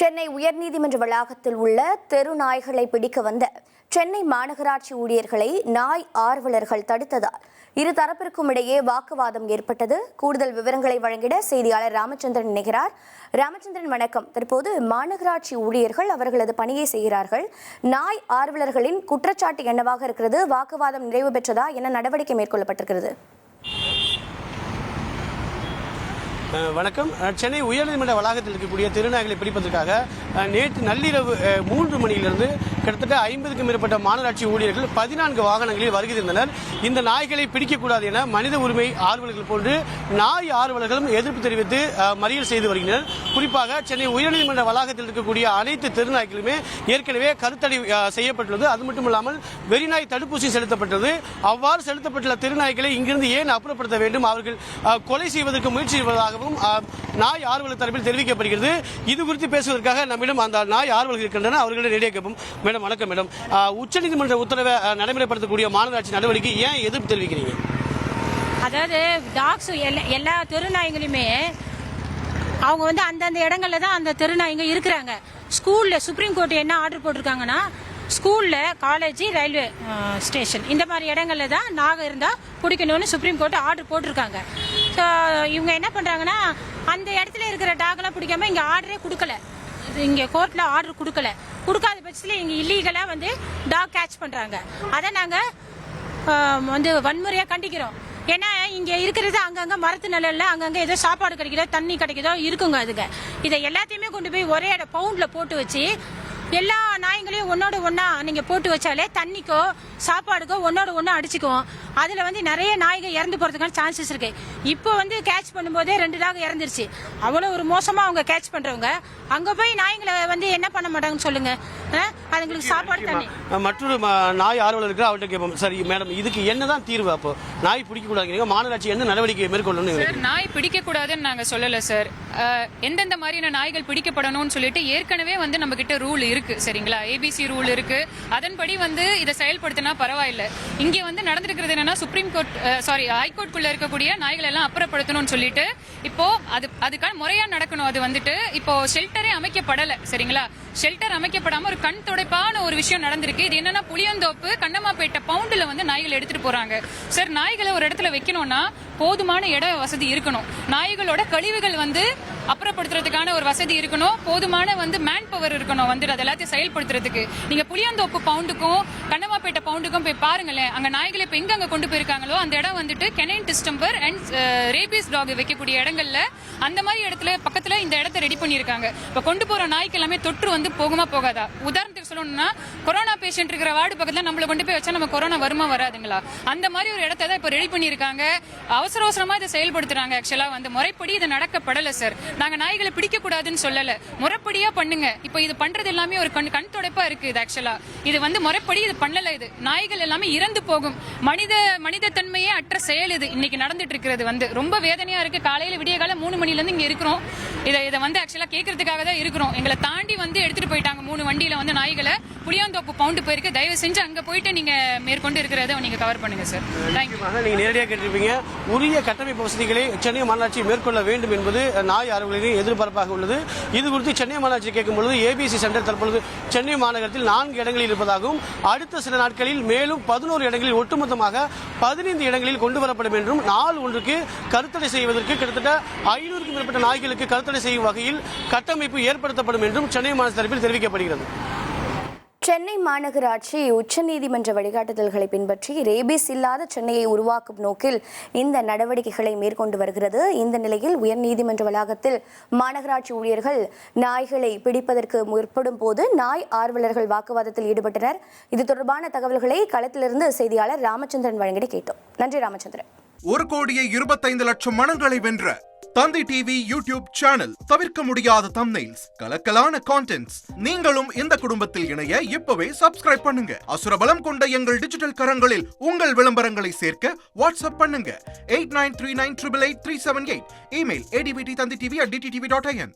சென்னை உயர்நீதிமன்ற வளாகத்தில் உள்ள தெரு நாய்களை பிடிக்க வந்த சென்னை மாநகராட்சி ஊழியர்களை நாய் ஆர்வலர்கள் தடுத்ததால் இரு தரப்பிற்கும் இடையே வாக்குவாதம் ஏற்பட்டது. கூடுதல் விவரங்களை வழங்கிட செய்தியாளர் ராமச்சந்திரன் இணைகிறார். ராமச்சந்திரன், வணக்கம். தற்போது மாநகராட்சி ஊழியர்கள் அவர்களது பணியை செய்கிறார்கள். நாய் ஆர்வலர்களின் குற்றச்சாட்டு என்னவாக இருக்கிறது? வாக்குவாதம் நிறைவு பெற்றதா? என்ன நடவடிக்கை மேற்கொள்ளப்பட்டிருக்கிறது? வணக்கம். சென்னை உயர்நீதிமன்ற வளாகத்தில் இருக்கக்கூடிய திருநாய்களை பிடிப்பதற்காக நேற்று நள்ளிரவு 3 மணியிலிருந்து கிட்டத்தட்ட 50க்கும் மேற்பட்ட மாநகராட்சி ஊழியர்கள் 14 வாகனங்களில் வருகை தந்தனர். இந்த நாய்களை பிடிக்கக்கூடாது என மனித உரிமை ஆர்வலர்கள் போன்று நாய் ஆர்வலர்களும் எதிர்ப்பு தெரிவித்து மறியல் செய்து வருகின்றனர். குறிப்பாக சென்னை உயர்நீதிமன்ற வளாகத்தில் இருக்கக்கூடிய அனைத்து தெருநாய்களுமே ஏற்கனவே கருத்தடை செய்யப்பட்டுள்ளது. அது மட்டுமில்லாமல் வெறிநாய் தடுப்பூசி செலுத்தப்பட்டது. அவ்வாறு செலுத்தப்பட்டுள்ள தெருநாய்களை இங்கிருந்து ஏன் அப்புறப்படுத்த வேண்டும்? அவர்கள் கொலை செய்வதற்கு முயற்சி செய்வதாக நாய் ஆர்வலர் தரப்பில் தெரிவிக்கப்படுகிறது. இது குறித்து பேசுவதற்காக நம்மிடம் அந்த நாய் ஆர்வலர்கள் இருக்கின்றனர். அவர்களிடம் நேரடியாக கேட்போம். மேடம், வணக்கம். மேடம், உச்சநீதிமன்ற உத்தரவை நடைமுறைப்படுத்தக்கூடிய மாநகராட்சி நடவடிக்கை ஏன் எதிர்ப்பு தெரிவிக்கிறீங்க? அதாவது டாக்ஸ் எல்லா தெருநாய்களுமே அவங்க அந்தந்த இடங்கள்ல தான் அந்த தெருநாய்ங்க இருக்கிறாங்க. ஸ்கூல்ல சுப்ரீம் கோர்ட் என்ன ஆர்டர் போட்டிருக்காங்கன்னா, ஸ்கூல்ல, காலேஜ், ரயில்வே ஸ்டேஷன் இந்த மாதிரி இடங்கள்ல தான் நாக இருந்தா பிடிக்கணும்னு சுப்ரீம் கோர்ட் ஆர்டர் போட்டிருக்காங்க. ஸோ இவங்க என்ன பண்றாங்கன்னா, அந்த இடத்துல இருக்கிற டாக்லாம் பிடிக்காம இங்க ஆர்டரே கொடுக்கல. இங்க கோர்ட்ல ஆர்டர் கொடுக்காத பட்சத்தில் இங்க இல்லீகலா டாக் கேட்ச் பண்றாங்க. அதை நாங்க வன்முறையா கண்டிக்கிறோம். ஏன்னா இங்க இருக்கிறது அங்கங்க மரத்து நிழல்ல அங்கங்க ஏதோ சாப்பாடு கிடைக்குதோ தண்ணி கிடைக்குதோ இருக்குங்க. அதுங்க இதை எல்லாத்தையுமே கொண்டு போய் ஒரே பவுண்ட்ல போட்டு வச்சு எல்லா நாய்களையும் ஒன்னோட ஒன்னா நீங்க போட்டு வச்சாலே தண்ணிக்கோ சாப்பாடுக்கோ ஒன்னோட ஒன்னா அடிச்சுக்கும். அதுல நிறைய நாய்கள் இறந்து போறதுக்கான சான்சஸ் இருக்கு. இப்போ கேட்ச் பண்ணும்போதே 2 டாக் இறந்துருச்சு. அவ்வளவு ஒரு மோசமா அவங்க கேட்ச் பண்றவங்க அங்க போய் நாய்களை என்ன பண்ண மாட்டாங்கன்னு சொல்லுங்க. அதுங்களுக்கு சாப்பாடு தண்ணி. மற்றொரு நாய் ஆர்வலருக்கு அவர்கிட்ட கேட்போம். சரி மேடம், இதுக்கு என்னதான் தீர்வு? அப்போ நாய் பிடிக்க கூடாது, மாநகராட்சி என்ன நடவடிக்கை மேற்கொள்ளணும்? சார், நாய் பிடிக்க கூடாதுன்னு நாங்க சொல்லல சார். எந்தெந்த மாதிரியான நாய்கள் பிடிக்கப்படணும்னு சொல்லிட்டு ஏற்கனவே நம்ம கிட்ட ரூல் இருக்கு. சரிங்களா? ABC ரூல் இருக்கு. அதன்படி இதை செயல்படுத்தினா பரவாயில்ல. இங்க நடந்திருக்கிறது என்னன்னா, சுப்ரீம் கோர்ட் ஹைகோர்ட்டுக்குள்ள இருக்கக்கூடிய நாய்கள் எல்லாம் அப்புறப்படுத்தணும்னு சொல்லிட்டு இப்போ அதுக்கான முறையா நடக்கணும். அது இப்போ ஷெல்டரே அமைக்கப்படல. சரிங்களா? ஷெல்டர் அமைக்கப்படாம ஒரு கண் துடைப்பான ஒரு விஷயம் நடந்திருக்கு. இது என்னன்னா, புளியந்தோப்பு கண்ணம்மாப்பேட்டை பவுண்டுல நாய்கள் எடுத்துட்டு போறாங்க. சார், நாய்களை ஒரு இடத்துல வைக்கணும்னா போதுமான இட வசதி இருக்கணும். நாய்களோட கழிவுகள் அப்புறப்படுத்துறதுக்கான ஒரு வசதி இருக்கணும். போதுமான மேன் பவர் இருக்கணும். அது எல்லாத்தையும் செயல்படுத்துறதுக்கு. நீங்க புளியந்தோப்பு பவுண்டுக்கும் கண்ணம்மாப்பேட்டை பவுண்டுக்கும் போய் பாருங்களேன். அங்க நாய்களை இப்ப எங்க கொண்டு போயிருக்காங்களோ அந்த இடம் canine distemper and rabies dog வைக்கக்கூடிய இடங்கள்ல அந்த மாதிரி இடத்துல பக்கத்துல இந்த இடத்தை ரெடி பண்ணிருக்காங்க. இப்ப கொண்டு போற நாய்க்கு எல்லாமே தொற்று போகுமா போகாதா? உதாரணத்துக்கு சொல்லணும்னா, கொரோனா பேஷண்ட் இருக்கிற வார்டு பக்கத்துல நம்மள கொண்டு போய் வச்சா நம்ம கொரோனா வருமா வராதுங்களா? அந்த மாதிரி ஒரு இடத்தை தான் இப்ப ரெடி பண்ணிருக்காங்க. அவசரமா இதை செயல்படுத்துறாங்க. ஆக்சுவலா முறைப்படி இது நடக்கப்படல சார். நாங்க நாய்களை பிடிக்க கூடாதுன்னு சொல்லல, முறைப்படியா பண்ணுங்க. இப்ப இது பண்றது எல்லாமே ஒரு கண் துடைப்பா இருக்கு. இது ஆக்சுவலா இது முறைப்படி இது பண்ணல. இது நாய்கள் எல்லாமே இறந்து போகும் மனித தன்மையே அற்ற செயல் இது இன்னைக்கு நடந்துட்டு இருக்கிறது. ரொம்ப வேதனையா இருக்கு. காலையில விடிய கால 3 மணில இருந்து இங்க இருக்கிறோம். இதை ஆக்சுவலா கேட்கறதுக்காக தான் இருக்கிறோம். எங்களை தாண்டி எடுத்துட்டு போயிட்டாங்க 3 வண்டியில நாய்களை. புளியாந்தோப்பு பவுண்டு போயிருக்கு. தயவு செஞ்சு அங்க போயிட்டு நீங்க மேற்கொண்டு இருக்கிறத நீங்க கவர் பண்ணுங்க சார். நீங்க நேரடியாக கேட்டிருப்பீங்க. உரிய கட்டமைப்பு வசதிகளை சென்னை மாநகராட்சி மேற்கொள்ள வேண்டும் என்பது நாய் ஆர்வலர்களின் எதிர்பார்ப்பாக உள்ளது. இது குறித்து சென்னை மாநகராட்சி கேட்கும்பொழுது ABC சென்டர் தற்பொழுது சென்னை மாநகரத்தில் 4 இடங்களில் இருப்பதாகவும், அடுத்த சில நாட்களில் மேலும் 11 இடங்களில் ஒட்டுமொத்தமாக 15 இடங்களில் கொண்டு வரப்படும் என்றும், நாள் ஒன்றுக்கு கருத்தடை செய்வதற்கு கிட்டத்தட்ட 500க்கும் மேற்பட்ட நாய்களுக்கு கருத்தடை செய்யும் வகையில் கட்டமைப்பு ஏற்படுத்தப்படும் என்றும் சென்னை மாநகராட்சி தரப்பில் தெரிவிக்கப்படுகிறது. சென்னை மாநகராட்சி உச்சநீதிமன்ற வழிகாட்டுதல்களை பின்பற்றி ரேபிஸ் இல்லாத சென்னையை உருவாக்கும் நோக்கில் இந்த நடவடிக்கைகளை மேற்கொண்டு வருகிறது. இந்த நிலையில் உயர்நீதிமன்ற வளாகத்தில் மாநகராட்சி ஊழியர்கள் நாய்களை பிடிப்பதற்கு முற்படும் போது நாய் ஆர்வலர்கள் வாக்குவாதத்தில் ஈடுபட்டனர். இது தொடர்பான தகவல்களை களத்திலிருந்து செய்தியாளர் ராமச்சந்திரன் வழங்கிட கேட்டோம். நன்றி ராமச்சந்திரன். 1,25,00,000 மனங்களை வென்ற தந்தி டிவி யூடியூப் சேனல். தவிர்க்க முடியாத தம்ப்நெயில்ஸ், கலக்கலான கான்டென்ட்ஸ். நீங்களும் இந்த குடும்பத்தில் இணைய இப்பவே சப்ஸ்கிரைப் பண்ணுங்க. அசுரபலம் கொண்ட எங்கள் டிஜிட்டல் கரங்களில் உங்கள் விளம்பரங்களை சேர்க்க வாட்ஸ்அப் பண்ணுங்க. 8939888378. Email advttanditv@dttv.in.